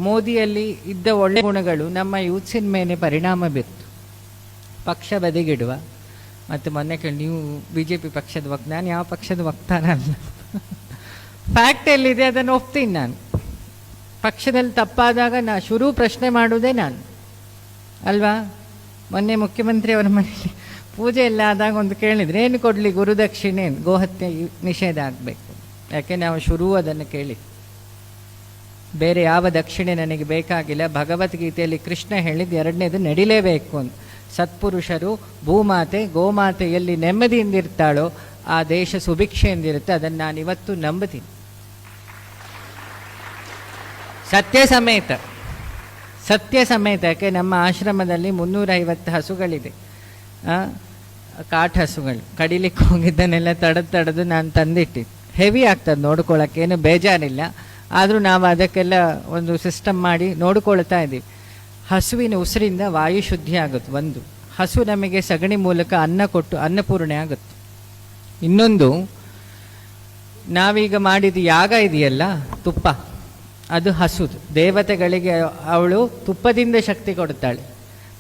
ಮೋದಿಯಲ್ಲಿ ಇದ್ದ ಒಳ್ಳೆ ಗುಣಗಳು ನಮ್ಮ ಯೂತ್ಸಿನ ಮೇಲೆ ಪರಿಣಾಮ ಬೀರ್ತು. ಪಕ್ಷ ಬದಿಗಿಡುವ. ಮತ್ತು ಮೊನ್ನೆ ನೀವು BJP ಪಕ್ಷದ ನಾನು ಯಾವ ಪಕ್ಷದ ವಕ್ತಾರ ಅಲ್ಲ. ಫ್ಯಾಕ್ಟ್ ಎಲ್ಲಿದೆ ಅದನ್ನು ಒಪ್ತೀನಿ ನಾನು. ಪಕ್ಷದಲ್ಲಿ ತಪ್ಪಾದಾಗ ಶುರು ಪ್ರಶ್ನೆ ಮಾಡೋದೇ ನಾನು ಅಲ್ವಾ. ಮೊನ್ನೆ ಮುಖ್ಯಮಂತ್ರಿಯವರ ಮನೆಯಲ್ಲಿ ಪೂಜೆ ಎಲ್ಲ ಆದಾಗ ಒಂದು ಕೇಳಿದರೆ ಏನು ಕೊಡಲಿ ಗುರುದಕ್ಷಿಣೆ, ಗೋಹತ್ಯೆ ನಿಷೇಧ ಆಗಬೇಕು. ಯಾಕೆ ನಾವು ಶುರು ಅದನ್ನು ಕೇಳಿ, ಬೇರೆ ಯಾವ ದಕ್ಷಿಣೆ ನನಗೆ ಬೇಕಾಗಿಲ್ಲ. ಭಗವದ್ಗೀತೆಯಲ್ಲಿ ಕೃಷ್ಣ ಹೇಳಿದ್ದು ಎರಡನೇದು ನಡಿಲೇಬೇಕು ಅಂತ. ಸತ್ಪುರುಷರು ಭೂಮಾತೆ ಗೋಮಾತೆ ಎಲ್ಲಿ ನೆಮ್ಮದಿಯಿಂದಿರ್ತಾಳೋ ಆ ದೇಶ ಸುಭಿಕ್ಷೆಯಿಂದಿರುತ್ತೆ. ಅದನ್ನು ನಾನು ಇವತ್ತು ನಂಬುತ್ತೀನಿ, ಸತ್ಯ ಸಮೇತ. ಯಾಕೆ ನಮ್ಮ ಆಶ್ರಮದಲ್ಲಿ 350 ಹಸುಗಳಿದೆ, ಕಾಟು ಹಸುಗಳು. ಕಡಿಲಿಕ್ಕೆ ಹೋಗಿದ್ದನ್ನೆಲ್ಲ ತಡೆದು ನಾನು ತಂದಿಟ್ಟಿದ್ದೆ. ಹೆವಿ ಆಗ್ತದೆ ನೋಡ್ಕೊಳ್ಳೋಕೆ, ಏನು ಬೇಜಾರಿಲ್ಲ. ಆದರೂ ನಾವು ಅದಕ್ಕೆಲ್ಲ ಒಂದು ಸಿಸ್ಟಮ್ ಮಾಡಿ ನೋಡ್ಕೊಳ್ತಾ ಇದ್ದೀವಿ. ಹಸುವಿನ ಉಸಿರಿಂದ ವಾಯು ಶುದ್ಧಿ ಆಗುತ್ತೆ. ಒಂದು ಹಸು ನಮಗೆ ಸಗಣಿ ಮೂಲಕ ಅನ್ನ ಕೊಟ್ಟು ಅನ್ನಪೂರ್ಣೆ ಆಗುತ್ತೆ. ಇನ್ನೊಂದು, ನಾವೀಗ ಮಾಡಿದ ಯಾಗ ಇದೆಯಲ್ಲ, ತುಪ್ಪ, ಅದು ಹಸುದು. ದೇವತೆಗಳಿಗೆ ಅವಳು ತುಪ್ಪದಿಂದ ಶಕ್ತಿ ಕೊಡ್ತಾಳೆ,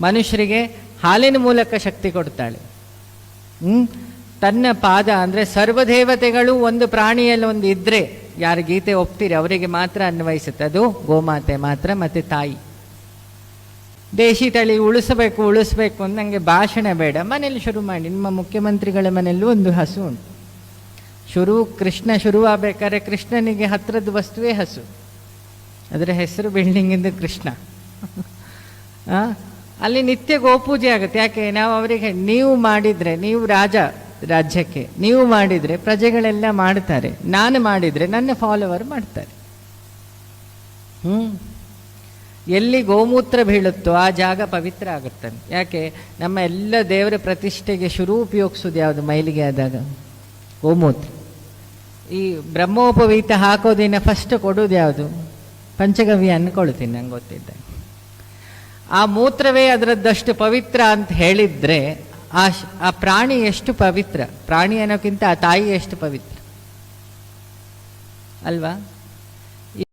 ಮನುಷ್ಯರಿಗೆ ಹಾಲಿನ ಮೂಲಕ ಶಕ್ತಿ ಕೊಡ್ತಾಳೆ. ತನ್ನ ಪಾದ ಅಂದರೆ ಸರ್ವದೇವತೆಗಳು ಒಂದು ಪ್ರಾಣಿಯಲ್ಲಿ ಒಂದು ಇದ್ದರೆ, ಯಾರು ಗೀತೆ ಒಪ್ತೀರಿ ಅವರಿಗೆ ಮಾತ್ರ ಅನ್ವಯಿಸುತ್ತೆ. ಅದು ಗೋಮಾತೆ ಮಾತ್ರ, ಮತ್ತು ತಾಯಿ. ದೇಶಿ ತಳಿ ಉಳಿಸಬೇಕು ಅಂತ ನನಗೆ ಭಾಷಣ ಬೇಡ, ಮನೇಲಿ ಶುರು ಮಾಡಿ. ನಿಮ್ಮ ಮುಖ್ಯಮಂತ್ರಿಗಳ ಮನೆಯಲ್ಲೂ ಒಂದು ಹಸು ಉಂಟು. ಕೃಷ್ಣ ಶುರುವಾಗಬೇಕಾದ್ರೆ ಕೃಷ್ಣನಿಗೆ ಹತ್ತಿರದ ವಸ್ತುವೇ ಹಸು. ಅದರ ಹೆಸರು ಬಿಲ್ಡಿಂಗಿಂದ ಕೃಷ್ಣ. ಅಲ್ಲಿ ನಿತ್ಯ ಗೋಪೂಜೆ ಆಗುತ್ತೆ. ಯಾಕೆ? ನಾವು ಅವರಿಗೆ ನೀವು ಮಾಡಿದರೆ, ನೀವು ರಾಜ್ಯಕ್ಕೆ ನೀವು ಮಾಡಿದರೆ ಪ್ರಜೆಗಳೆಲ್ಲ ಮಾಡ್ತಾರೆ, ನಾನು ಮಾಡಿದರೆ ನನ್ನ ಫಾಲೋವರ್ ಮಾಡ್ತಾರೆ. ಎಲ್ಲಿ ಗೋಮೂತ್ರ ಬೀಳುತ್ತೋ ಆ ಜಾಗ ಪವಿತ್ರ ಆಗುತ್ತೆ. ಯಾಕೆ? ನಮ್ಮ ಎಲ್ಲ ದೇವರ ಪ್ರತಿಷ್ಠೆಗೆ ಶುರು ಉಪಯೋಗಿಸೋದು ಯಾವುದು? ಮೈಲಿಗೆ ಆದಾಗ ಗೋಮೂತ್ರ. ಈ ಬ್ರಹ್ಮೋಪವೀತ ಹಾಕೋದಿನ ಫಸ್ಟ್ ಕೊಡೋದು ಯಾವುದು? ಪಂಚಗವ್ಯ ಅನ್ಕೊಳ್ತೀನಿ, ನಂಗೆ ಗೊತ್ತಿದ್ದ. ಆ ಮೂತ್ರವೇ ಅದರದ್ದಷ್ಟು ಪವಿತ್ರ ಅಂತ ಹೇಳಿದರೆ ಆ ಪ್ರಾಣಿ ಎಷ್ಟು ಪವಿತ್ರ, ಪ್ರಾಣಿ ಅನ್ನೋಕ್ಕಿಂತ ಆ ತಾಯಿ ಎಷ್ಟು ಪವಿತ್ರ ಅಲ್ವಾ?